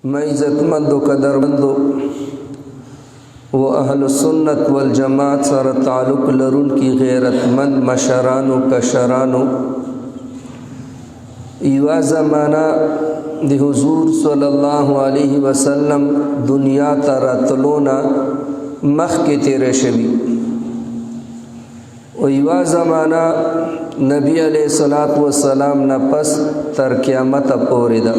मैं इज़्ज़तमंद व कदरमंद व अहल सुन्नत वल जमात सर ताल्लुक़ लरुन की गैरतमंद मशरानो कशरानो युवा ज़माना दी हुज़ूर सल्लल्लाहु अलैहि वसल्लम दुनिया तरतलोना मख के तेरे शबी और युवा ज़माना नबी अलैहिस्सलातु वस्सलाम न पस तर क़यामत पोरिदा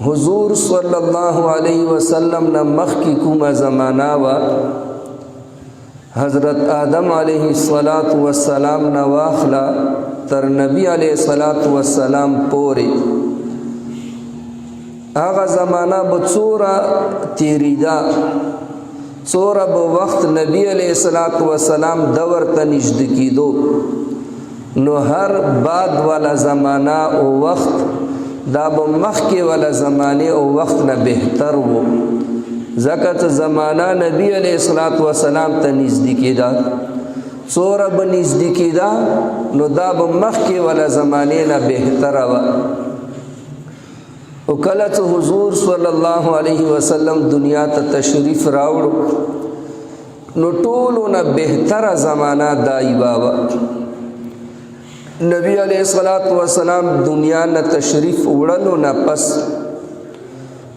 हुज़ूर सल्लल्लाहु अलैहि वसल्लम न मख की कुमा ज़माना व हज़रत आदम अलैहिस्सलातु वस्सलाम न वाखला तर नबी अलैहिस्सलातु वस्सलाम पोरे आगा ज़माना बचोरा तेरीदा चोरा ब वक्त नबी अलैहिस्सलातु वस्सलाम दवर तनिजद की दो नो हर बाद वाला ज़माना ओ वक्त दाब मख के वाला ज़माने ओ वक्त न बेहतर वो ज़कत ज़माना नबी अलैहिस्सलातु वस्सलाम तनिजदी दा चोरा ब नज़दीकी दा नो दाब मख के वाला ज़माने न बेहतर वा कलच हुज़ूर सल्लल्लाहु अलैहि वसल्लम दुनिया तशरीफ़ रावड़ो नो टोलो न बेहतर ज़माना दाई बाबा नबी अलैहिस्सलातु वस्सलाम दुनिया न तशरीफ़ उड़लो न पस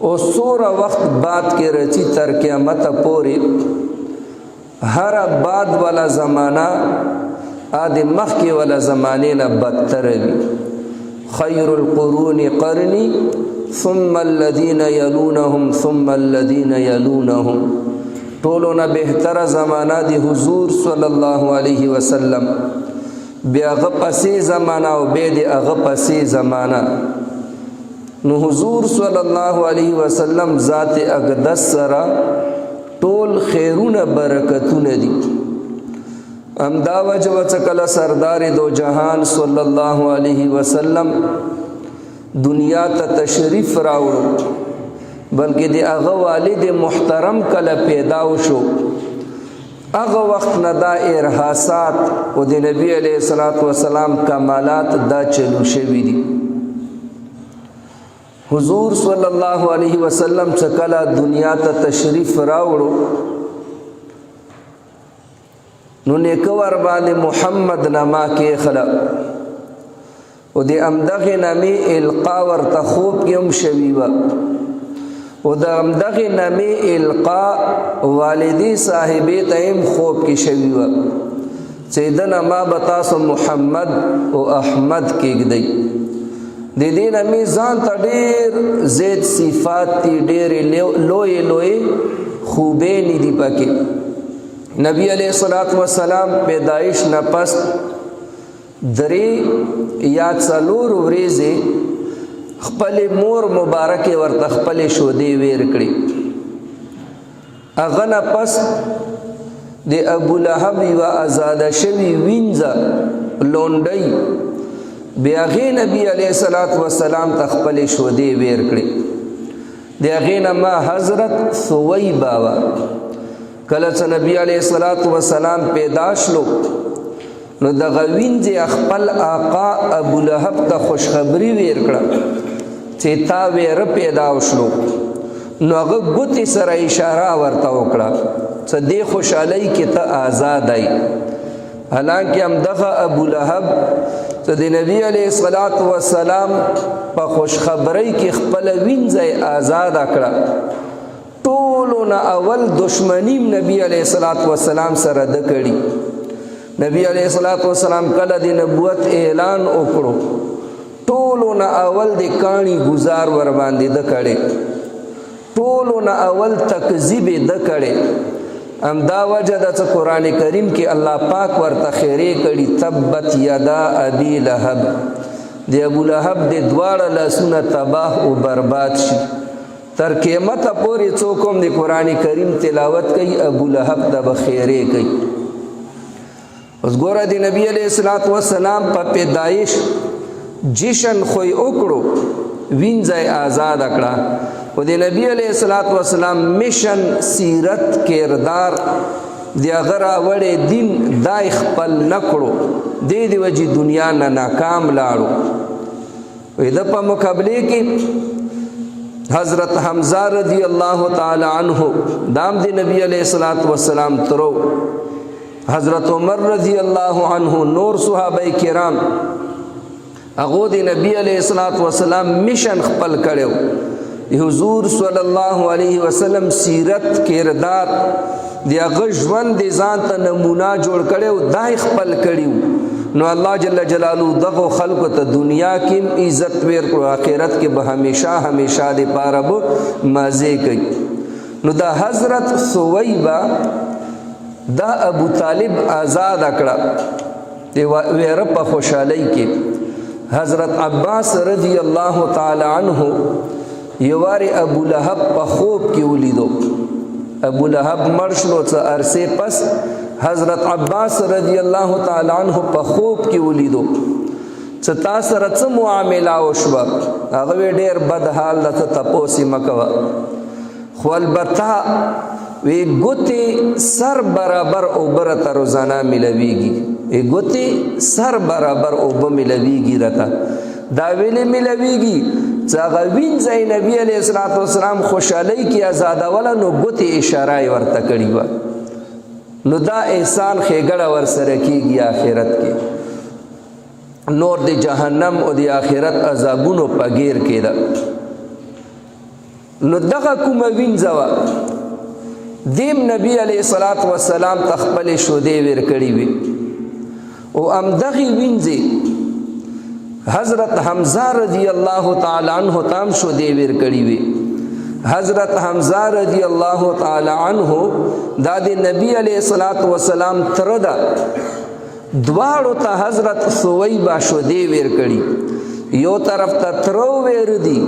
ओ सोरा वक्त बाद के रची तर क़यामत पोरे हर बाद वाला ज़माना आदि मख के वाला ज़माने न बदतर भी खैरुल क़ुरूनि क़रनी सुम्मल्लज़ीना यलूनहुम सुम्मल्लज़ीना यलूनहुम टोलो न बेहतर ज़माना दी हुज़ूर सल्लल्लाहु अलैहि वसल्लम बेअग़ पसी ज़माना व बेद अग़ पसी ज़माना नु हुज़ूर सल्लल्लाहु अलैहि वसल्लम ज़ात अक़दस सरा टोल खैरुन बरकतुन दी अमदावज वचकल सरदार दो जहान सल्लल्लाहु अलैहि वसल्लम दुनिया तशरीफ़ रावड़ो बल्कि दे अग़ वालिद मुहतरम कल पैदा शो अग़ वक्त न दा इरहासात व दे नबी अलैहिस्सलातु वस्सलाम कमालात दा चलू शवी दी हुज़ूर सल्लल्लाहु अलैहि वसल्लम चकला दुनिया तशरीफ़ रावड़ो नु नेकवर बाले मुहम्मद नमा के खला ओ दे अमदग़ नमी इल्क़ा वर तख़ूब के शवीवा ओ द अमदग़ नमी इल्क़ा वालिदी साहिबे तैम खूब की शवीवा चैदन अमा बतास मुहम्मद ओ अहमद के गदई दीदी नमी जान तडेर ज़ेद सिफ़ात ती डेर लोए लोए खूबे निधि पके नबी अलैहिस्सलातु वस्सलाम पैदाइश न पस दरे या चलोर वरेज़े खपल मोर मुबारक वर्त खपल शोदे वेर कड़ी अगन पस दे अबू लहब व आज़ाद शवी विंजा लोंडई बेअग़े नबी अलैहिस्सलातु वस्सलाम तखपल शोदे वेर कड़ी दे अग़े नमा हज़रत सुवैबा वा कलच नबी अलैहिस्सलातु वस्सलाम पैदाश लो नो दगविन जे अखपल आका अबू लहब का खुशखबरी वेर कड़ा चेता वेर पैदाश लो नो अग गुति सर इशारा वर्ता उकड़ा सदे खुशालई के त आज़ाद आई हालांकि हम दगा अबू लहब सदे नबी अलैहिस्सलातु वस्सलाम पा खुशखबरी की खपल विंज़े आज़ाद अकड़ा टोलो न अवल दुश्मनीम नबी अलैहिस्सलातु वस्सलाम सर दकड़ी नबी अलैहिस्सलातु वस्सलाम कल दे नबूवत ऐलान ओकड़ो टोलो न अवल दे कानी गुजार वर बांधे दकड़े टोलो न अवल तकज़ीब दकड़े अमदा वजह द कुरान करीम के अल्लाह पाक वर तखैरे कड़ी तब्बत यदा अबी लहब दे अबू लहब दे द्वार लसुन तबाह व बर्बाद शी तर क़यामत पोरे चोकोम दे कुरान करीम तिलावत कई अबू लहब द बखैरे कई उस गोरा दे नबी अलैहिस्सलातु वस्सलाम पर पैदाइश जिशन खोई ओकड़ो विंज़ाए आज़ाद अकड़ा वो दे नबी अलैहिस्सलातु वस्सलाम मिशन सीरत किरदार दे अगर आवड़े दिन दाई खपल नकड़ो दे दे वजी दुनिया न नाकाम लाड़ो इधर पर मुकाबले की حضرت حمزہ رضی اللہ تعالی عنہ دام دی نبی علیہ الصلوۃ والسلام ترو، حضرت عمر رضی اللہ عنہ، نور صحابہ کرام اغو دی نبی علیہ الصلوۃ والسلام مشن خپل کړو، حضور صلی اللہ علیہ وسلم سیرت کردار دی هغه ژوند دی ځان ته نمونه جوړ کړو، دای خپل کړیو. نو الله جل جلاله دغه خلق ته دنیا کې عزت ورکړو، آخرت کې به همیشه همیشه د پاره به مزه کوي. نو دا حضرت ثویبہ دا ابو طالب آزاد کړه دی ویره په خوشحالی کې. حضرت عباس رضی الله تعالی عنہ یواری ابو لہب په خوب کې ولیدو. ابو لہب مړ شو څه عرصه پس حضرت عباس رضی اللہ تعالی عنہ په خوب کې ولیدو چې تا سره څه معامله وشوه. هغه ډېر بد حال لته تپوسې مکوه، خو البته وی ګوتې سر برابر اوبه راته روزانه ملویږي، ګوتې سر برابر اوبه ملویږي راته. دا ویلې ملویږي چې هغه وینځی نبي علیه الصلاۃ والسلام خوشحالۍ کې ازادوله، نو ګوتې اشاره یې ورته کړې وه. نو دا احسان ښېګړه ورسره کېږي آخرت کې، نور د جهنم او د آخرت عذابونو په ګیر کې ده. نو دغه کومه وینځه وه دیم نبی علیه الصلاۃ والسلام ته خپلې شودې ورکړې وې، او همدغې وینځې حضرت حمزہ رضی اللہ تعالی عنہ تام شودې ورکړې وې. حضرت حمزہ رضی اللہ تعالی عنہ دا دی نبی علیہ الصلوۃ والسلام تردا دواړو ته حضرت ثویبہ شودې ورکړي، یو طرف ته ترو ور دي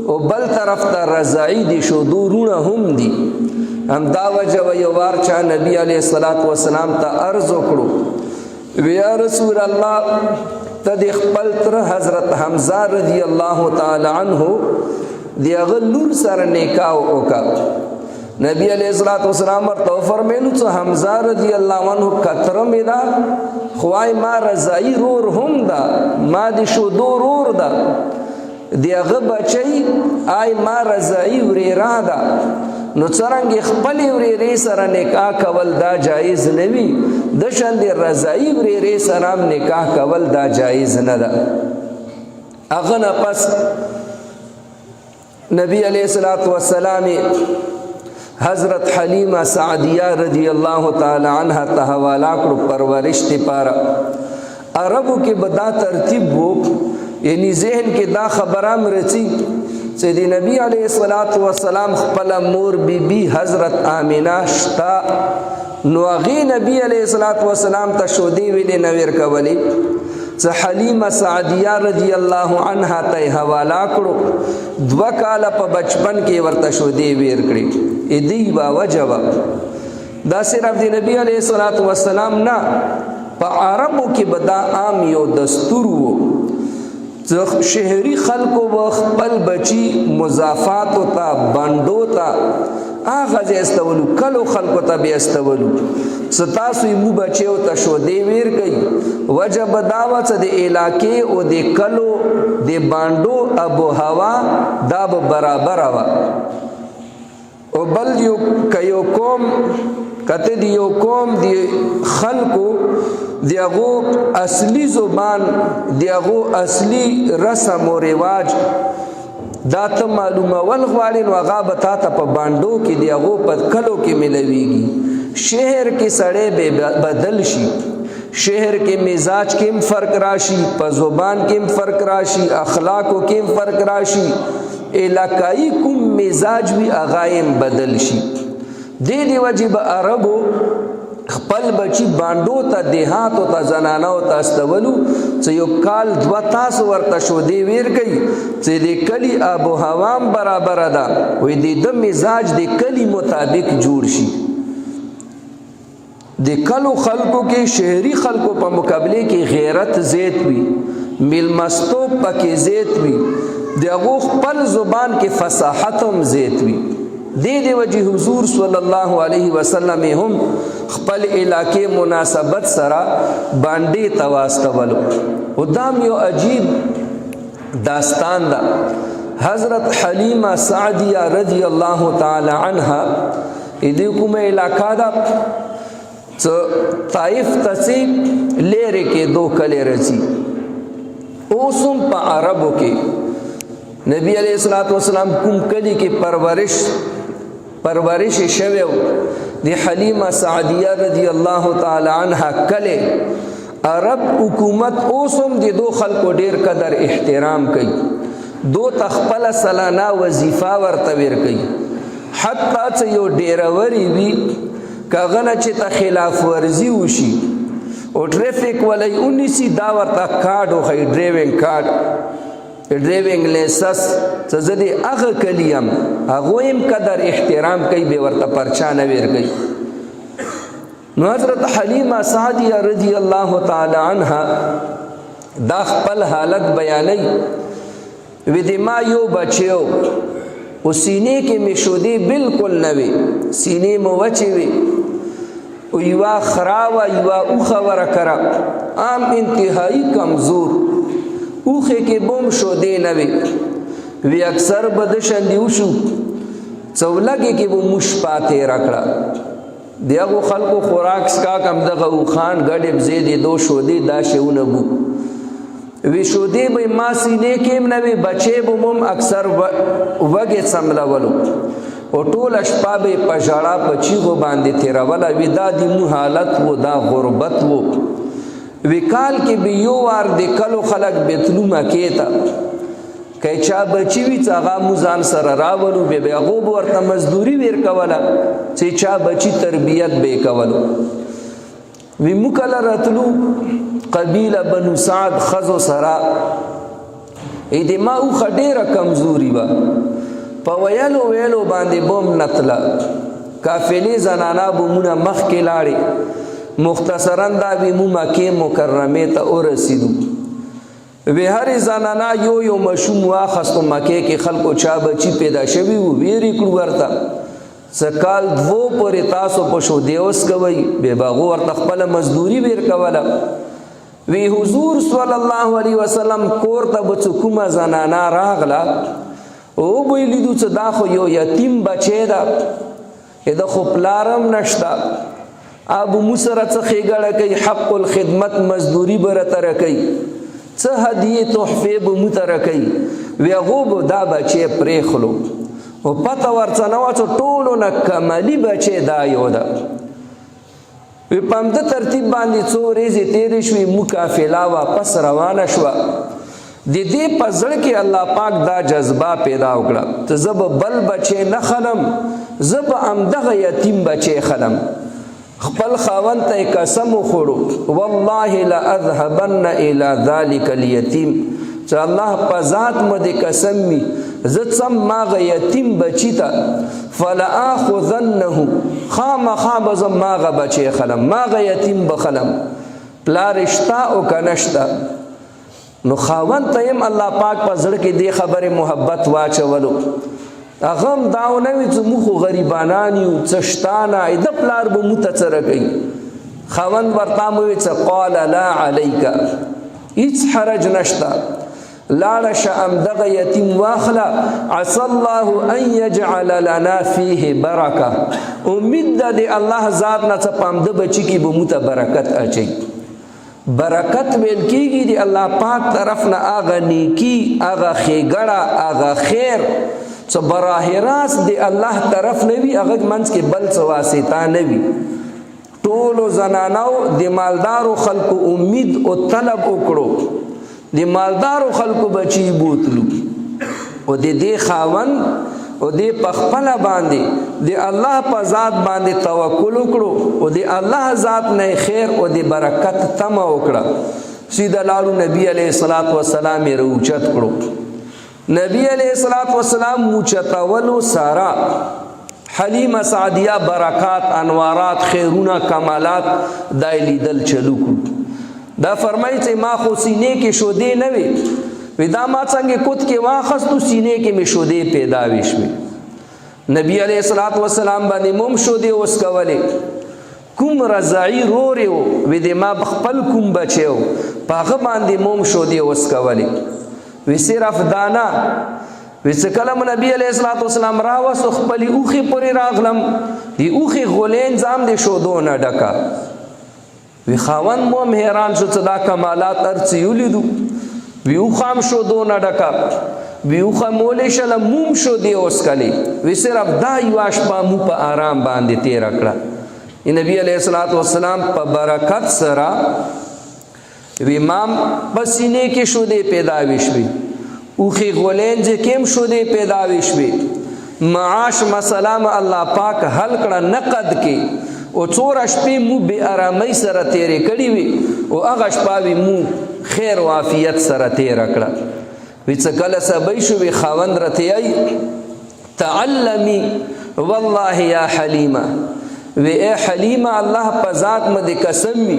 او بل طرف ته رضاعی دي شودورونه هم دي. هم دا وجه یو وار چا نبی علیہ الصلوۃ والسلام ته عرض وکړو، یا رسول الله ته د خپل تر حضرت حمزہ رضی اللہ تعالی عنہ دی هغه لور سره نکاح وکړه. نبی علیہ الصلوۃ والسلام ورته فرمایلو چې حمزہ رضی الله عنه کتره مې دا خوای ما رضاعی رور هم دا ما د شودو رور دا دی هغه بچی آی ما رضاعی ورېرا دا. نو څرنګه خپل ورېرې سره نکاح کول دا جایز نه وي، د شان د رضاعی ورېرې سره نکاح کول دا جایز نه ده. هغه نه پس نبی علیہ الصلوۃ والسلام حضرت حلیمہ سعدیہ رضی اللہ تعالی عنہ ته حواله کړو پرورش لپاره. عربو کې بدا ترتیب وو، یعنی ذهن کې دا خبره مرچی چې د نبی علیہ الصلوۃ والسلام خپل مور بی بی حضرت آمینہ شتا، نو هغې نبی علیہ الصلوۃ والسلام ته شودې ویلې نه ورکولې، چې حلیمہ سعدیہ رضی اللہ عنہ ته حواله کړو. 2 کاله په بچپن کې ورته شودې ورکړې. دی با وجوه دا صرف د نبی علیہ الصلوۃ والسلام نه، په عربو کې بدا عام یو دستور وو چې شهري خلکو به خپل بچي مضافات ته بانډو ته هغه ځای استولو، کلو خلکو ته به استولو چې تاسو یې مو بچیو ته شودې ورکوئ. وجه به دا وه چې د علاقې او د کلو د بانډو ابو هوا دا به برابره وه. او بل که یو قوم کته د یو قوم د خلکو د هغو اصلي زبان د هغو اصلي رسم و رواج دا ته معلومول غواړې، نو هغه به تا ته په بانډو کې د هغو په کلو کې ملویږي. شهر کې سړی به بدل شي، شهر کې مزاج کې هم فرق راشي، په زبان کې هم فرق راشي، اخلاقو کې هم فرق راشي، علاقائی کوم مزاج وی هغه بدل شي. دې وجه به عربو خپل بچی بانډو ته دیهاتو ته زنانو ته استولو چې یو کال 2 تاسو ورته شودې ورکوي چې د کلی آب و هوا برابر ده، وایي د مزاج د کلی مطابق جوړ شي. د کلو خلکو کې شهري خلکو په مقابله کې غیرت زیات وي، میلمستوب پکې زیات وي، د هغو خپل زبان کې فصاحت هم زیات وي. دې وجه حضور صلی الله علیه وسلم هم خپل علاقې مناسبت سره باندې تواستولو. او دام یو عجیب داستان ده. حضرت حلیمہ سعدیہ رضی اللہ تعالی عنہا ایدی کوم علاقہ دا طائف تسی لیرے کے دو کلے رسی اوسم پا عربو کے نبی علیہ السلام کوم کلی کی پرورش شویو دی حلیمہ سعدیہ رضی اللہ تعالی عنہا کلے عرب حکومت اوسم دی دو خلقو ډیر قدر احترام کئی دو تخپل سالانہ وظیفہ ورتویر کئی حتی چا یو ډیروری وی کاغنه چې ته خلاف ورزی وشي او ټریفک ولای اونیسی دا ورته کارډ وخی ډرایوینګ لیسنس څه زدي هغه کلیم هغه هم قدر احترام کوي به ورته پرچا نه ور کوي نو حضرت حلیمہ سعدیہ رضی اللہ تعالی عنہا دا خپل حالت بیانای وی دی ما یو بچیو او سینے کې می شودی بالکل نوی سینے مو وچی وی او یوا خراوا یوا اوخه ورکرا عام انتہائی کمزور اوخه کې بوم شودی نوی وی اکثر بدشندیو شو چولګه کې بو مش پاتې راکړه دیغو خلقو خوراک سکا کم دغه اوخان ګډب زیدی دو شودی دا شونه بو وی شودی به ما سینې کې نوی بچې بوم اکثر وګه سملولو او ټول شپه به پژړا پچیغو باندې تیرولا وی دا دی مو حالت و دا غربت و وی کال کې به یو وار د کلو خلق بیتلو مکیتا کای چا بچی وی څنګه موزان سره راولو به هغه ورته مزدوری ور کوله چې چا بچی تربیت به کولو وی مکل راتلو قبیله بنو سعد خزو سرا ایدی ما او خډیره کمزوری وا په ویلو باندې بوم نتلا کافلی زنانا بومونه مخ کې لاړې مختصرا دا وی مو مکه مکرمه ته ورسیدو وی هر زنانا یو مشوم واخستو مکه کې خلکو چا بچی پیدا شوی وو ویری کړو ورته سکال دو پر تاسو پشو دیوس کوي به باغو ورته خپل مزدوری ور کوله وی حضور صلی الله علیه وسلم کور ته بچکوما زنانا راغلا او ویلیدو چې دا خو یو یتیم بچی دا ادا خو پلارم نشتا ابو موسره څخه غړه کوي حق الخدمت مزدوری برته کوي څه هدیه تحفه به متره کوي وی هغه دا بچی پرېخلو او پته ورڅ نه واچو ټولو نه کمالی بچی دا یو دا وی پم د ترتیب باندې څو ورځې تیرې شوې مکافلا واپس روانه شوه د دې په زړه کې الله پاک دا جذبه پیدا وکړه ته زب بل بچی نه خلم زب امدغه یتیم بچی خلم خپل خاوند ته قسم وخوړو والله لا اذهبن الى ذلك اليتيم چې الله په ذات مده قسم می زڅم ما غ یتیم بچی تا فلا اخذنه خام زم ما غ بچی خلم ما غ یتیم بخلم پلارشتا او کنشتا نو خاوند ته هم الله پاک په زړه کې دی خبره محبت واچولو اغم داو نوی چې مخو غریبانان یو چشتانا د پلار به متڅره کوي خاوند ورته موي چې قال لا عليك هیڅ حرج نشتا لاړ شام دغه یتیم واخلا عسى الله ان يجعل لنا فيه برکه امید ده الله ذات نه څه پام د بچی کې به مت برکت اچي برکت ویل کیږي دی الله پاک طرف نه اغه نیکی اغه خیګړه اغه خیر څه براه راست دی الله طرف نه وی اغه منځ کې بل څه واسطه نه وی ټولو زنانو د مالدارو خلکو امید او طلب وکړو د مالدارو خلکو بچی بوتلو او د دې خاون او د پخپل باندې د الله په ذات باندې توکل وکړو او د الله ذات نه خیر او د برکت تمه وکړه سیده لالو نبی علیہ الصلوۃ والسلام یې روچت کړو نبی علیہ الصلوۃ والسلام موچتولو سارا حلیمہ سعدیہ برکات انوارات خیرونه کمالات دایلی دل چلو کړو دا فرمایي چې ما خو سینې کې شودې نه وي ودا ما څنګه کوت کې واخستو سینې کې می شودې پیدا وشوي نبی علیہ الصلوۃ والسلام باندې موم شودې اوس کولې کوم رضاعی روري و دې ما خپل کوم بچو پاغه باندې موم شودې اوس کولې وی صرف دانا وی چې کله مو نبی علیه الصلاۃ والسلام راوستو خپلې اوښې پورې راغلم د اوښې غولین ځام د شودو نه ډکه وی خاوند مو هم حیران شو چې دا کمالات هر څه یې ولیدو وی اوښه هم شودو نه ډکه وی اوښه مولی شله موم شودې وڅکلې وی صرف دا یوه شپه مو په آرام باندې تېره کړه نبی علیه الصلاۃ والسلام په برکت سره وی مام په سینې کې شودې پیداوي شوې اوخی غولین چې کم شودې پیداوي شوې معاش مسله الله پاک حل کړه نقد کې او څوره شپې مو بې ارامۍ سره تېرې کړې وي او هغه شپه وي مو خیر و عافیت سره تېره کړه وی چې کله سبی شو وی خاوند راته ای تعلمی والله یا حلیمه وی اے حلیمه الله په ذات مې قسم وي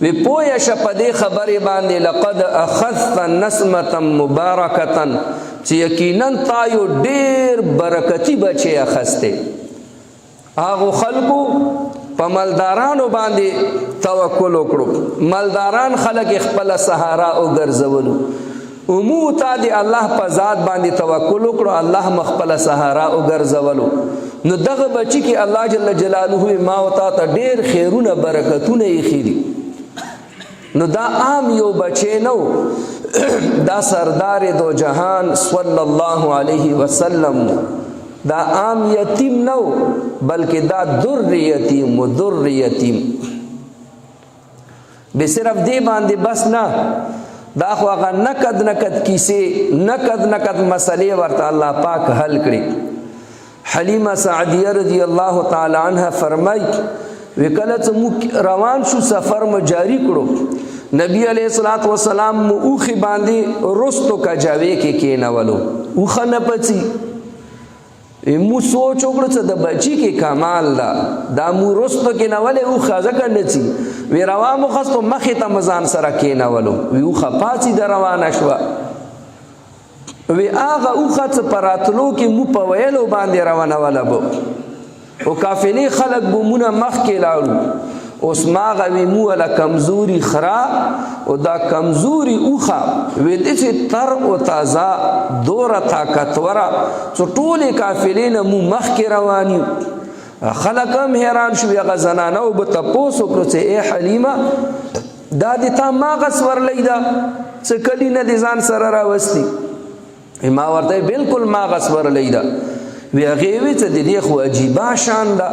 وی پویا شپدې خبرې باندې لقد اخذت نسمه مبارکه چې یقینا تا یو ډیر برکتی بچی اخسته هغه خلکو په مالدارانو باندې توکل وکړو مالداران خلک خپل سهارا او ګرځولو امو تا دی الله په ذات باندې توکل وکړو الله مخبل سهارا او ګرځولو نو دغه بچی کې الله جل جلاله ما او تا ته ډیر خیرونه برکتونه یې خېری نو دا عام یو بچی نو دا سردار دو جهان صلی الله علیه وسلم دا عام یتیم نو بلکہ دا در یتیم و در یتیم بے صرف دے باندے بس نا دا خو هغه نقد کیسے نقد مسئلے ورته الله پاک حل کړي حلیمه سعدیه رضی الله تعالی عنها فرمای وکله چې روان شو سفر مو جاری کړو نبی علیہ الصلوۃ والسلام مو اوخی باندې رستو کا جاوی کې کېنولو اوخه نه پچی مو سوچ وکړو چې د بچی کې کمال دا مو رستو کې نولې اوخه ځکه نچی وی روا مو خستو مخې ته مزان سره کېنولو وی اوخه پاڅی د روانه شو وی هغه اوخه چې پراتلو کې مو په ویلو باندې روانه ولا بو او کافلی خلق بمونه مخ کې لاړو اوس ما غوی مو ولا کمزوري خرا او دا کمزوري اوخه وې د چې تر او تازه دوره طاقتوره څو ټوله کافلین مو مخ کې رواني خلق هم حیران شو هغه زنانه او به تاسو کړو چې اے حلیمه دا د تا ما غسور لیدا څه کلی نه دي ځان سره راوستي ما ورته بالکل ما غسور لیدا وی هغه وی چې د دې خو عجیبه شان ده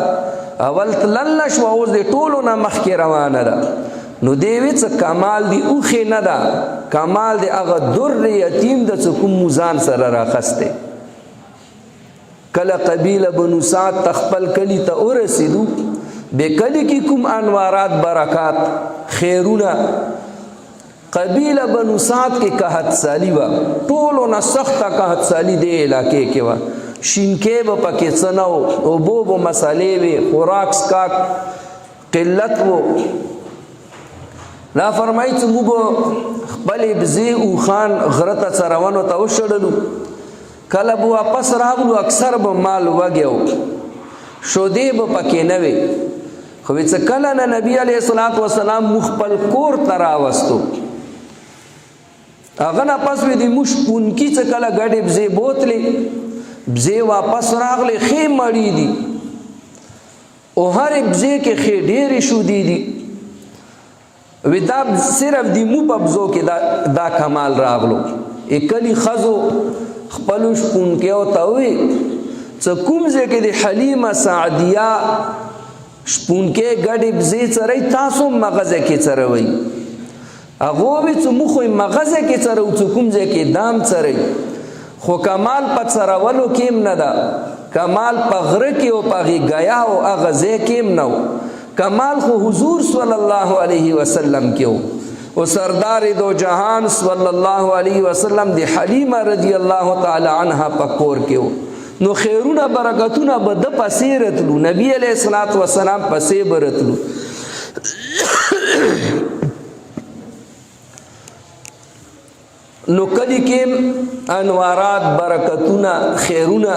اول تلل شو اوس د ټولو نه مخکې روانه ده نو دی وی چې کمال دی اوخې نه ده کمال دی هغه در یتیم د چې کوم موزان سره راخسته کله قبیله بنو سعد تخپل کلی ته ورسېدو به کلی کې کوم انوارات برکات خیرونه قبیله بنو سعد کې قحط سالی و ټولو نه سخته قحط سالی دی علاقې کې و شینکې به پکې څه نه و اوبو به مسالې وې خوراک سکاک قلت و لا فرمایي چې موږ خپلې بزې اوښان غره ته څرونو ته وشړلو کله به واپس راغلو اکثر به مال وږی و شودې به پکې نه وې خو چې کله نه نبی علیه الصلاۃ والسلام مو خپل کور ته راوستو هغه نه پس وې د موږ پونکي چې کله ګډې بزې بوتلې بزې واپس راغلې خې مړې دي او هر بزې کې خې ډېرې شودې دي وی دا صرف دی مو په بزو کې دا کمال راغلو اکلی خزو خپلو شپونکې او ته وی چې کوم ځای کې د حلیمه سعدیه شپونکې ګډې بزې څرئ تاسو مغزه کې څروئ هغه وی چې مو خو مغزه کې څرو چې کوم ځای کې دام څرئ خو کمال په څرولو کې هم نه ده کمال په غره کې او په غیا او هغه ځای کې هم نه کمال خو حضور صلی الله علیه وسلم کې او سردار دو جهان صلی الله علیه وسلم دی حلیمه رضی الله تعالی عنها پکور کې نو خیرونه برکتونه به د پسې راتلو نبی علیہ الصلوۃ والسلام پسې برتلو نو کدی کې انوارات برکتونه خیرونه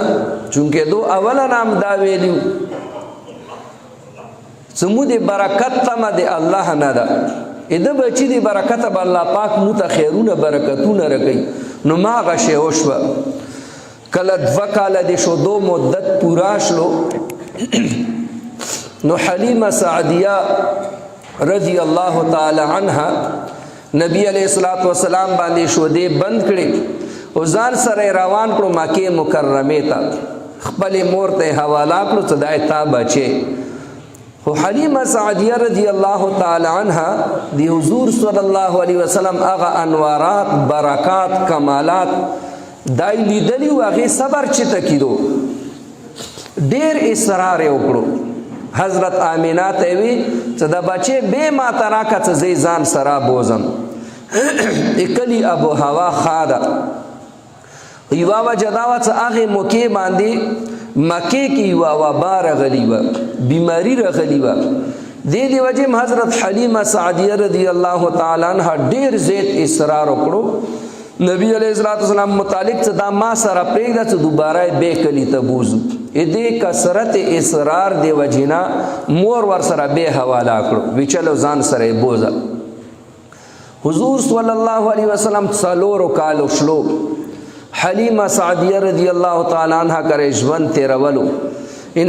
چونکه دو اولا نام دا ویلیو سمو دی برکت تم دی الله نه ده اده بچی دی برکت به الله پاک مو ته خیرونه برکتونه رکی نو ما غشه وشو کله 2 کاله د شودو مدت پورا شلو نو حلیمه سعدیه رضی الله تعالی عنها نبی علیہ الصلوۃ والسلام باندې شودې بند کړي او ځان سره روان کړو مکه مکرمه ته خپل مور ته حواله کړو چې دای تا بچي خو حلیمه سعدیه رضی الله تعالی عنها دی حضور صلی الله علیه وسلم هغه انوارات برکات کمالات دای لیدلی او هغه صبر چته کیدو ډیر اصرار وکړو حضرت آمینه ته وی چې دا بچي به ما تراکه چې ځان سره بوزم اکلی ابو هوا خاده یوا وجداوه چې هغه موکې باندې مکه کې یوا وبا رغلی و بیماری رغلی و دی وجه حضرت حلیمه سعدیه رضی الله تعالی عنها ډیر زیات اصرار وکړو نبی علیہ الصلوۃ والسلام متعلق چې دا ما سره پرېږده چې دوباره به کلی ته بوزو دې کثرت اصرار دی وجینا مور ور سره به حواله کړو وی چلو ځان سره بوزا حضور صلی الله علیه وسلم څلورو کالو شلو حلیمه سعدیه رضی الله تعالی عنها کرے ژوند تیرولو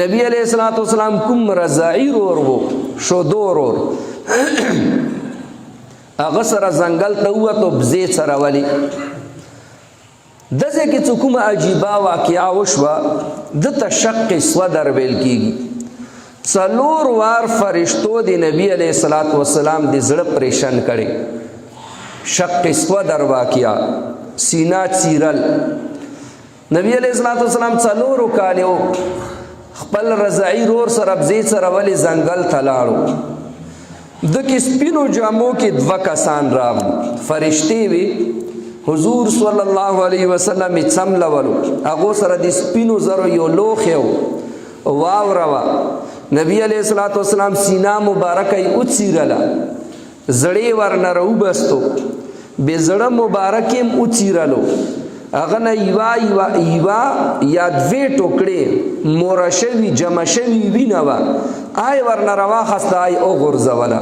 نبی علیہ الصلوۃ والسلام کوم رضاعی ورو شو دورور هغه سره ځنګل ته وته بزې سره ولی دغه کې څوک عجیبه واقعا وشوه د تشق صدر ویل کیږي څلور وار فرشتو د نبی علیہ الصلوۃ والسلام د زړه پریشان کړي شق صدر واقعا سینا چیرل نبی علیہ الصلوۃ والسلام څلور کالو خپل رضاعی رور سره بزې سره ولی ځنګل ته لاړو د کې سپینو جامو کې 2 کسان راغلو فرشتي وي حضور صلی الله علیه وسلم څملولو هغه سره د سپینو زرو یو لوخ یو واوروا نبی علیہ الصلوۃ والسلام سینا مبارکه او چیرلا زړې ورنه روبستو به زړه مبارکیم او چیرلو هغه نه یوا یا 2 ټوکړې مورشوی جمشوی وینوا آی ورنه روا خستای او غرزولا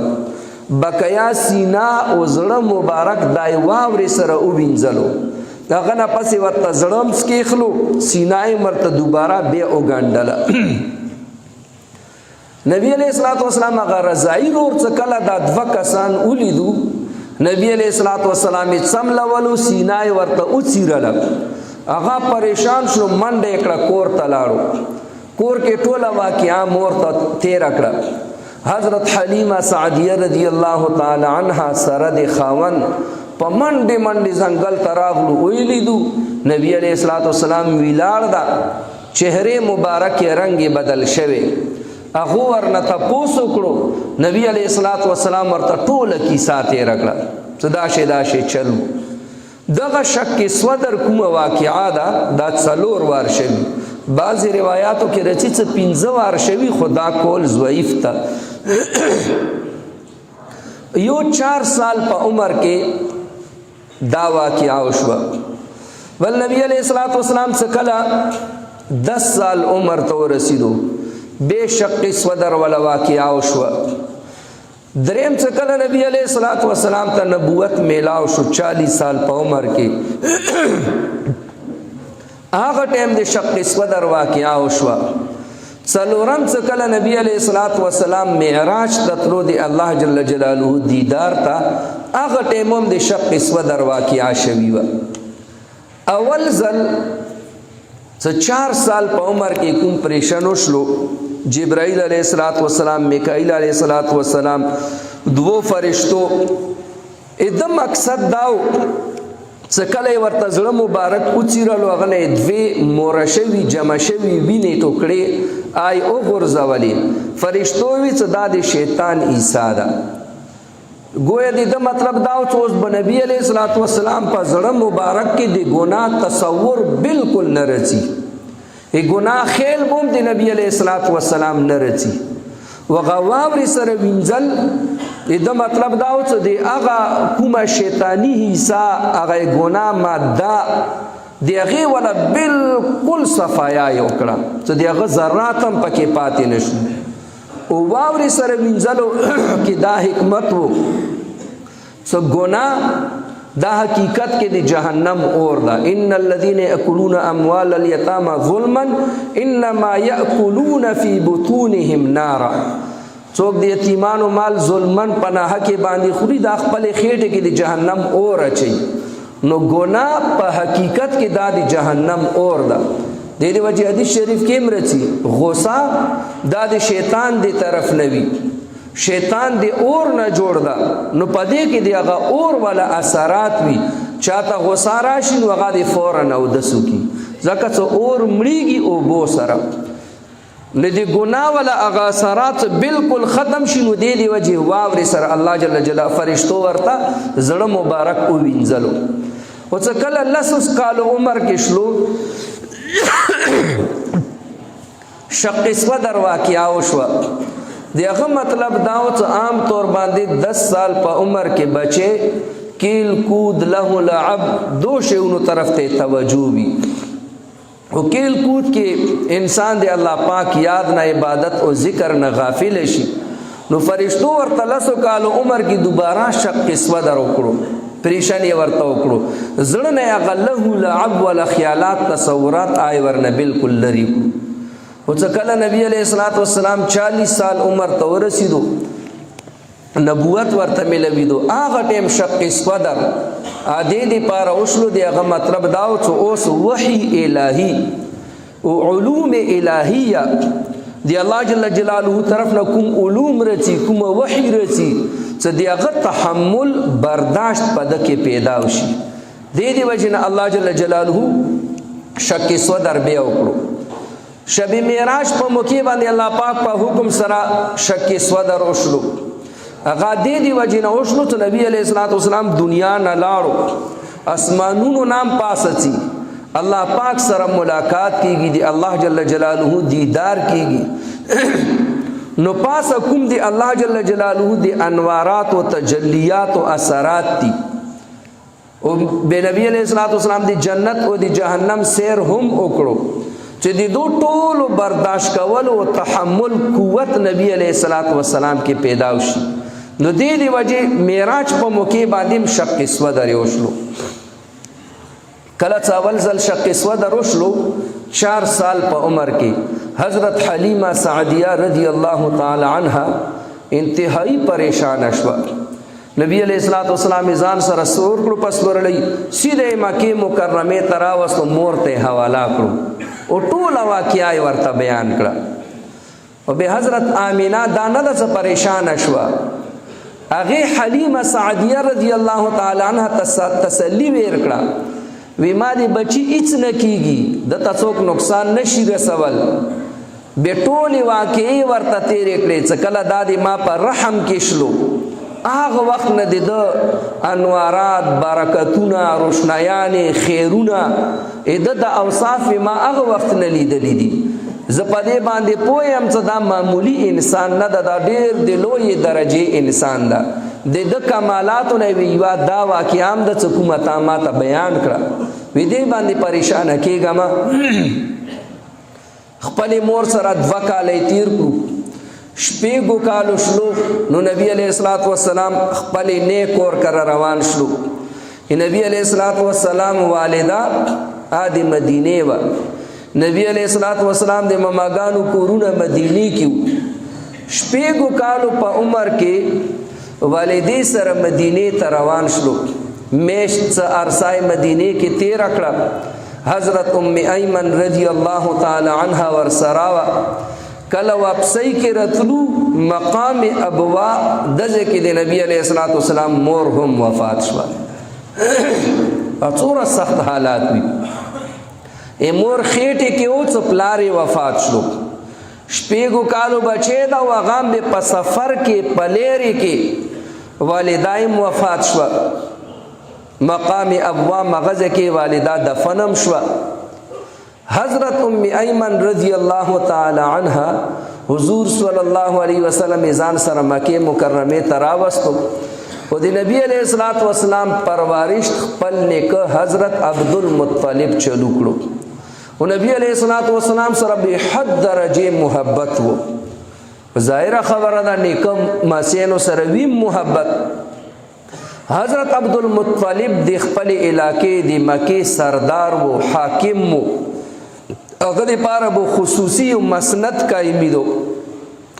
بقیا سینا او زړه مبارک دای واوري سره او وینځلو هغه نه پسې ورته زړم سکیخلو سینای مرته دوباره به او ګاندله نبی علیہ الصلوۃ والسلام هغه رضاعی ور څکله دا 2 کسان ولیدو نبی علیہ الصلوۃ والسلام څملولو سینای ورته او چیرل هغه پریشان شو منډه کړه کور ته لاړو کور کې ټوله واقعا مور ته تیر کړه حضرت حلیمه سعدیه رضی الله تعالی عنها سره د خاون په منډه ځنګل ته راغلو ویلیدو نبی علیہ الصلوۃ والسلام ویلاړ دا چهره مبارک رنگ بدل شوه هغه ورنه تاسو کړو نبی علیہ الصلوۃ والسلام ورته ټوله کیسه تیر کړه صدا شي چلو دغه شک صدر کومه واقعا دا څلور وار شوی بعضی روایاتو کې رچی څه 15 وار شوی خدا کول ضعیف تا یو 4 سال په عمر کې دا واقعا وشو ول نبی علیہ الصلوۃ والسلام څخه 10 سال عمر ته رسیدو بے شق صدر ولا واقعا وشو دریم څخه نبی علیہ الصلوۃ والسلام ته نبوت میلاو شو 40 سال په عمر کې هغه ټیم د شق صدر واقعا وشو څلورم څخه نبی علیہ الصلوۃ والسلام معراج تطلو دی الله جل جلاله دیدار تا هغه ټیم هم د شق صدر واقعا شوی و اول ځل 4 سال په عمر کې کوم پریشان وشلو جبرائیل علیہ الصلوۃ والسلام میکائیل علیہ الصلوۃ والسلام 2 فرشتو ادم مقصد داو څکله ورته زړه مبارک او چیرلو غنه 2 مورشوی جمشوی ویني ټوکړي آی او غرزولی فرشتو وی صدا د شیطان عیسی دا گویا د مطلب داو چې اوس نبی علیہ الصلوۃ والسلام په زړه مبارک کې د ګناه تصور بالکل نه رچی ای گناہ خیل بوم دی نبی علیہ الصلوۃ والسلام نرچی وغواوری سره وینځل دا مطلب داو چې دی هغه کومه شیطانی حصہ هغه گناہ ماده دی هغه ولا بالکل صفایا یو کړه چې دی هغه ذرات هم پکې پاتې نشو او واوري سره وینځلو کې دا حکمت وو چې گناہ دا حقیقت کې د جهنم اور دا. ان الذين ياكلون اموال اليتامى ظلما انما ياكلون في بطونهم نارا. څوک د یتیمانو مال ظلمن پناه کې باندې خوري دا خپل خېټه کې د جهنم اور اچي. نو ګناه په حقیقت کې دا د جهنم اور دا. د دې وجه حدیث شریف کې مرچی غصه دا د شیطان دی طرف نوي. شیطان دی اور نه جوړ دا. نو پدې کې دی هغه اور والا اثرات وي. چاته غصه راشي نو هغه دی فورن او دسو کی ځکه څو اور مړیږي او بو سره نه دی ګناه والا هغه اثرات بالکل ختم شي. نو دی وجه واوري سره الله جل جلاله فرشتو ورته زړه مبارک او وینځلو. او څه کله لسوس کال عمر کې شلو شق صدر واقعا وشوه. دیغه مطلب داو چې عام طور باندې 10 سال په عمر کې بچي کیل کود له لعب دو شیونو طرف ته توجه وي. او کیل کود کې انسان دی الله پاک یاد نه عبادت او ذکر نه غافل شي. نو فرشتو ورته لسو کال عمر کې دوباره شق صدر وکړو پریشانی ورته وکړو. زړه نه غله لعب ولا خیالات تصورات آی ورنه بالکل لري. او څه کله نبی علیہ الصلوۃ والسلام 40 سال عمر ته ورسیدو نبوت ورته ملویدو هغه ټیم شق صدر ا دې پاره اوسلو دی هغه مطلب داو چې اوس وحی الهی او علوم الهیه دی الله جل جلاله طرف نه کوم علوم رچی کوم وحی رچی چې دی هغه تحمل برداشت پد کې پیدا وشي. دې وجنه الله جل جلاله شق صدر بیا وکړو. شب معراج په موقع باندې الله پاک په حکم سره شق صدر وشلو. هغه دې وجنه وشلو ته نبی علیہ الصلوۃ والسلام دنیا نه لاړو اسمانونو نام پاسچی الله پاک سره ملاقات کیږي دی الله جل جلاله دیدار کیږي. نو پاس کوم دی الله جل جلاله دی انوارات او تجلیات او اثرات دی. او به نبی علیہ الصلوۃ والسلام دی جنت او دی جهنم سیر هم وکړو چې دی دو ټولو برداشت کول او تحمل قوت نبی علیہ الصلوۃ والسلام کې پیدا وشي. نو دې وجه معراج په موقع باندې شق صدر وشلو. کله څاول زل شق صدر وشلو 4 سال په عمر کې حضرت حلیمه سعدیہ رضی الله تعالی عنها انتہائی پریشان شوه. نبی علیہ الصلوۃ والسلام ځان سره سور کړو پس ورلې سیده مکه مکرمه تراوس مور ته حواله کړو او ټول واقعا ورته بیان کړه. او به حضرت آمینہ دانه د پریشان شوه. هغه حلیمه سعدیہ رضی الله تعالی عنها تسلی ورکړه وی ما دې بچی هیڅ نه کیږي د تاسو نقصان نشي رسول. به ټول واقعي ورته تیرې کړې څه کله دادی ما پر رحم کې شلو هغه وخت نه د انوارات برکتونه روشنایان خیرونه د اوصاف ما هغه وخت نه لیدلې دي. زه په دې باندې پویم چې دا معمولی انسان نه ده دا ډېر د لوی درجه انسان ده. د کمالاتو نه ویوا دا واقعام د حکومت ماته بیان کړه وی دې باندې پریشان کېږم. خپل مور سره 2 کالې تیر کړو شپږ کالو شلو. نو نبی علیہ الصلوۃ والسلام خپل نیک اور کر روان شلو. نبی علیہ الصلوۃ والسلام والدہ آدی مدینه و نبی علیہ الصلوۃ والسلام د مماګانو کورونه مدینه کې شپږ کالو په عمر کې والدې سره مدینه ته روان شلو. میش څه ارسای مدینه کې تیر کړه. حضرت ام ایمن رضی الله تعالی عنها ور سراوا کله واپسی کې رتلو مقام ابوا دځه کې د نبی علیہ الصلوۃ والسلام مور هم وفات شوه. اڅوره سخت حالات وي. مور خېټه کې او څپلاري وفات شلو. شپږ کالو بچی دا وغام به په سفر کې پلیری کې والدایم وفات شوه. مقام ابوا مغزه کې والدہ دفنم شوه. حضرت ام ایمن رضی الله تعالی عنها حضور صلی الله علیه وسلم ځان سره مکه مکرمه تراوستو او د نبی علیہ الصلوۃ والسلام پرورش خپل نیکه حضرت عبدالمطلب چلو کړو. او نبی علیہ الصلوۃ والسلام سره به حد درجه محبت وو. ظاهر خبره ده نیکه ماسینو سره وی محبت. حضرت عبدالمطلب د خپل علاقې د مکې سردار و حاکم و هغه دپاره به خصوصي مسند قایمیدو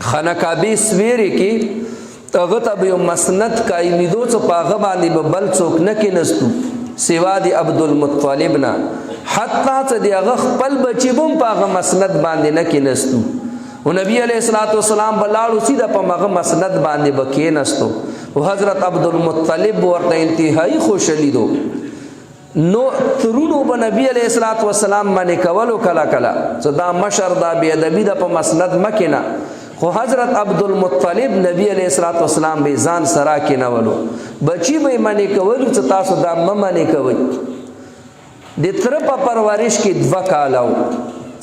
خانه کعبې سویرې کې هغه ته به یو مسند قایمیدو چې په هغه باندې به بل څوک نه کېنستو سوا د عبدالمطلب نه حتی چې د هغه خپل بچي به هم په هغه مسند باندې نه کېنستو و نبی علیہ السلام بلاړو سیده په هغه مسند باندې به کېنستو و حضرت عبدالمطلب ورته انتهایی خوشحالي دو نو ترونو به نبی علیہ السلام باندې کولو کله کله چې دا مشر دا بې ادبي ده په مسند مه کېنه خو حضرت عبدالمطلب نبی علیہ السلام به ځان سره کېنولو بچي به یې منې کولو چې تاسو دا مه منې کوئ د تره په پرورش کې 2 کاله و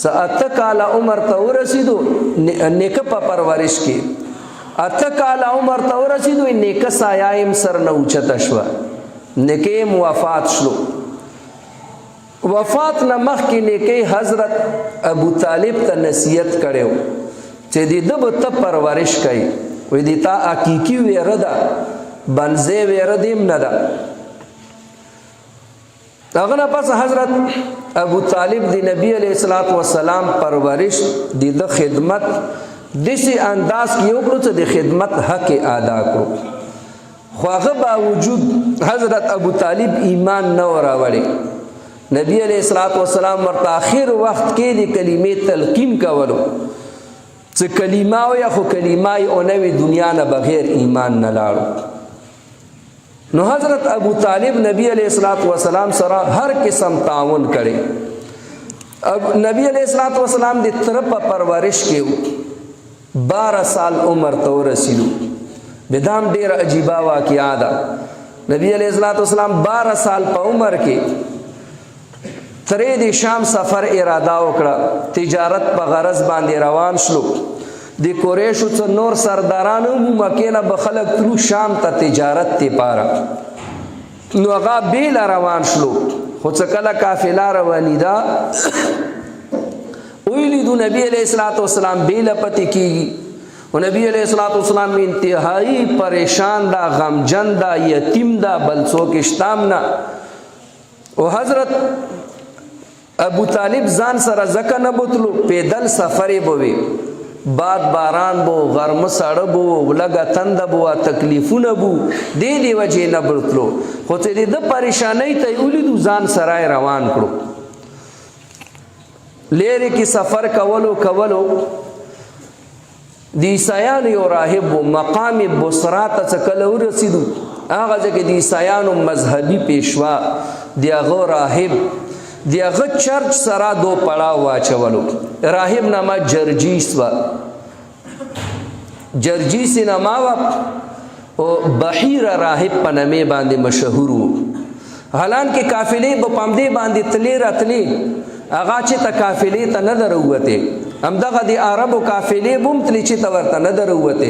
چې 8 کاله عمر ته ورسېدو نیکه په پرورش کې 8 کاله عمر ته ورسېدو نیکه سایه یې سر نه اوچته شوه نیکه یې وفات شلو وفات نه مخکې نیکه حضرت ابو طالب ته نصیحت کړی و چې د ده به ته پرورش کوي وایي د تا حقیقي ویره ده بنځې ویره دې هم نه ده هغه نه پس حضرت ابو طالب د نبی علیہ السلام پرورش د ده خدمت داسې انداز کې وکړو چې د خدمت حق ادا کړو خو هغه باوجود حضرت ابو طالب ایمان نه و راوړی نبی علیہ السلام ورته آخر وخت کې د کلمې تلقین کولو چې کلمه وایه خو کلمه یې او نوې دنیا نه بغیر ایمان نه لاړو نو حضرت ابو طالب نبی علیہ السلام سره هر قسم تعاون کړي نبی علیہ السلام د تره په پرورش کې 12 سال عمر ته ورسېدو بدام ډېره عجیبه واقعه ده نبی علیہ السلام 12 سال په عمر کې ترې د شام سفر اراده وکړه تجارت په غرض باندې روان شلو د قریشو څخه نور سردارانو مکې نه به خلک تلو شام ته تجارت لپاره نو هغه بیله روان شلو خو څه کله قافله روانې ده ویلیدو نبی علیہ السلام بیله پتې کېږي و نبی علیہ السلام انتهایی پریشان دا غمجن دا یتیم دا بل څوک شته هم نه و حضرت ابو طالب ځان سره ځکه نه بوتلو پیدل سفر یې به وي باد باران بو غرمه ساړه بو لږه تنده بو تکلیفونه بو دې وجې نه بوتلو خو چې د ده پریشانۍ ته یې ولیدو ځان سره یې روان کړو لرې کې سفر کولو د عیسایانو یو راهب و مقام بصرا ته چې کله ورسېدو هغه ځای کې د عیسایانو مذهبي پیشوا د هغه راهب د هغه چرچ سره 2 پړاو واچولو راهب نامه جرجیس و جرجیس نامه و او بحیر راهب په نامې باندې مشهور و حالانکه قافلې په پامدې باندې تلې راتلې هغه چې ته قافلې ته نه دروته همدغه د عربو قافلې بوم تلې چې ته ورته نه دروته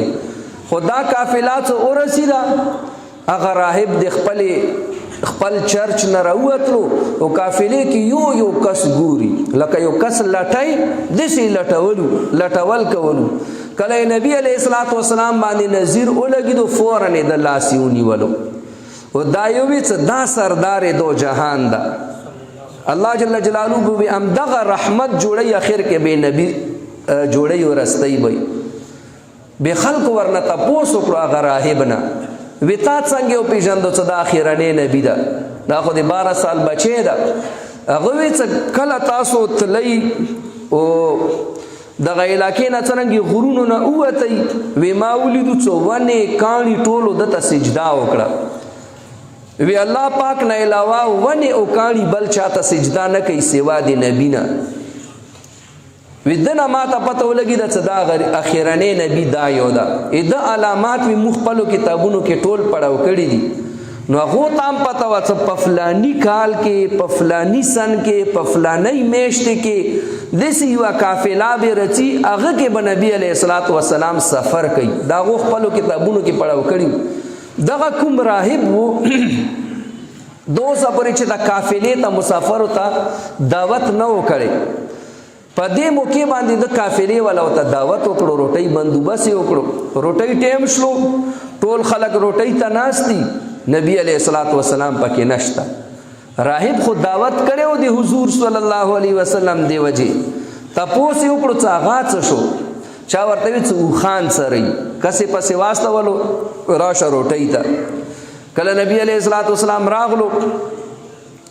خدا قافلات ورسېده هغه راهب د خپل چرچ نه راووتلو او قافلې کې یو کس ګوري لکه یو کس لټای داسې لټول کولو کله نبی علیہ السلام باندې نظیر ولګېدو فوراً یې د لاس یې ونیولو او دا یو وی څه دا سردار دو جهان ده الله جل جلاله به همدغه رحمت جوړی اخر کې به نبی جوړی ورستۍ وي به خلق ورنه تاسو کړو هغه راهب نه وتا څنګه او پیژندو چې دا اخیرانه نبی ده دا خو د 12 سال بچی ده هغه وی چې کله تاسو تللی او دغه علاقې نه څنګه غرونو نه اوتای وی ما ولیدو څو ونه کاڼي ټولو دته سجدا وکړه وی الله پاک نه علاوه ونه او کاڼي بل چاته سجدا نه کوي سوا د نبی نه ودنه ما ته پته ولګی دا صدا اخیرانه نبی دا یو دا د علامات می مخبلو کتابونو کې ټول پړاو کړی دي نو هغه تام پته و چې په فلانی کال کې په فلانی سن کې په فلانی میاشت کې دسی یو قافله به رچی هغه کې به نبی علیہ السلام سفر کوي دا غو خپلو کتابونو کې پړاو کړی دغه کوم راهب وو دو سفرې چې د قافلې ته مسافر ته دعوت نه وکړي په دې موقع باندې د قافلې والا ته دعوت وکړو روټۍ بندوبست وکړو روټۍ ټیم شلو ټول خلک روټۍ ته ناست دي نبی علیہ الصلوۃ والسلام پکې نشتا. راهب خو دعوت کړو د حضور صلی الله علیه وسلم دی وجه تپوس یې وکړو څه هغه څه شو چا ورته وی څه خان سره کسې پسې واستولو راشه روټۍ ته. کله نبی علیہ الصلوۃ والسلام راغلو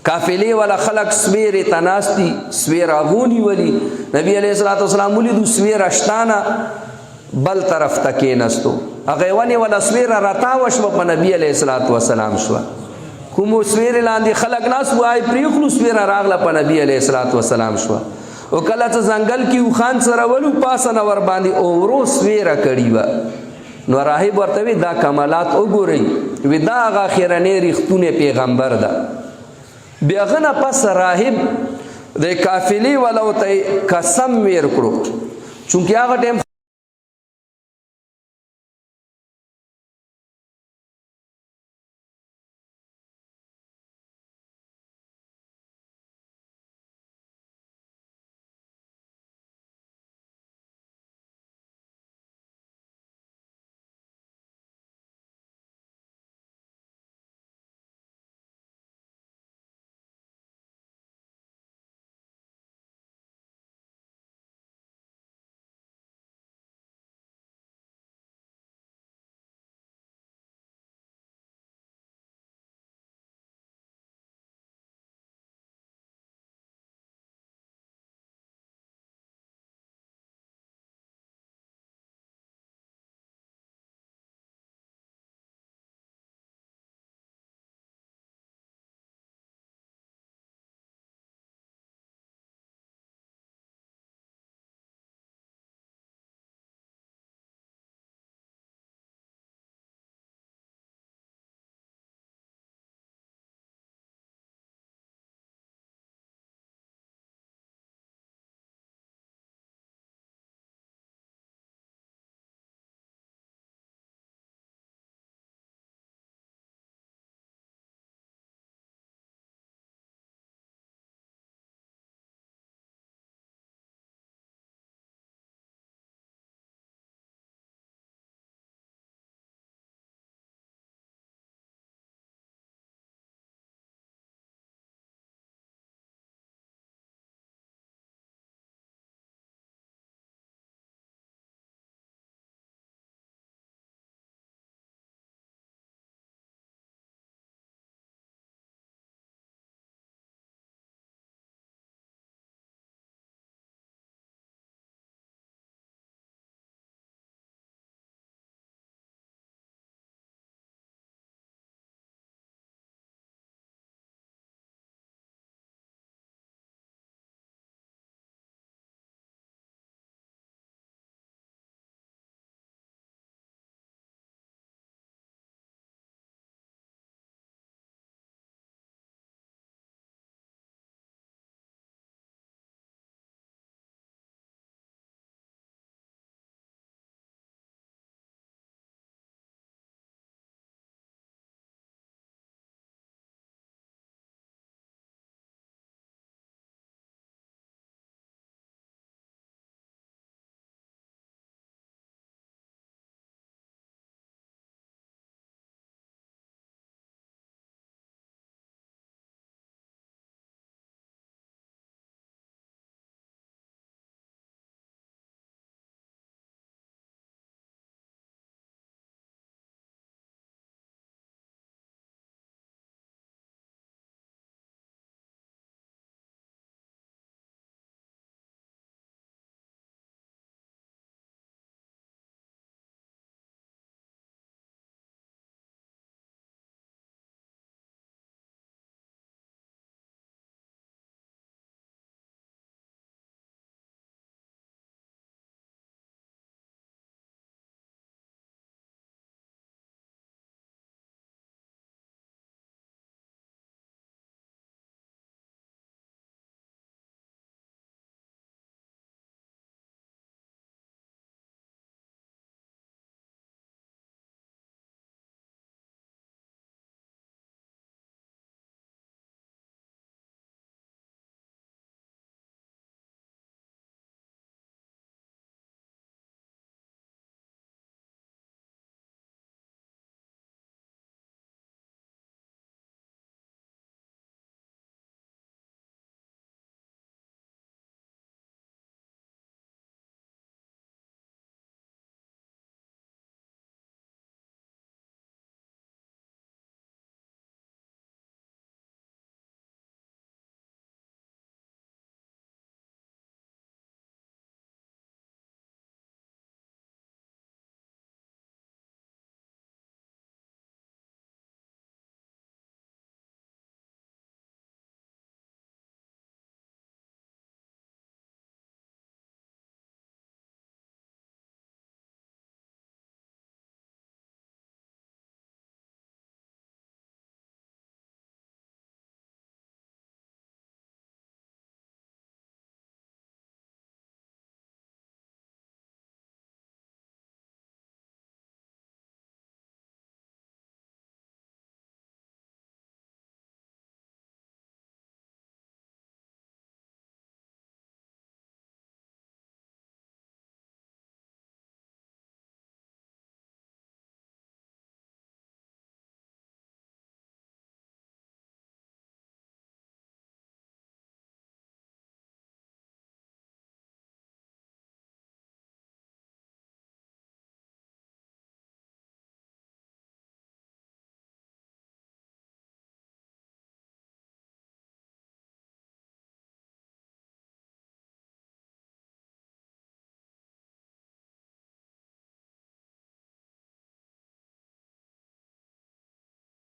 قافلې والا خلق سویرې تناستی سویر اغونی ولی نبی علیہ الصلوۃ والسلام ولیدو سویر اشتانا بل طرف ته کېناستو هغه ونی ولا سویر راتاو شو په نبی علیہ الصلوۃ والسلام شو کوم سویر لاندې خلق ناس وای پریخلو سویر راغله په نبی علیہ الصلوۃ والسلام شو او کله ته ځنګل کې خان سره ولو پاسنه ور باندې اورو سویر کړي و نو راهب ورته وی دا کمالات وګورئ وی دا هغه اخرنی ریختونه پیغمبر ده. بیا غنه پس راهب د قافلې ولو ته قسم ور کړو چونکه هغه ټیم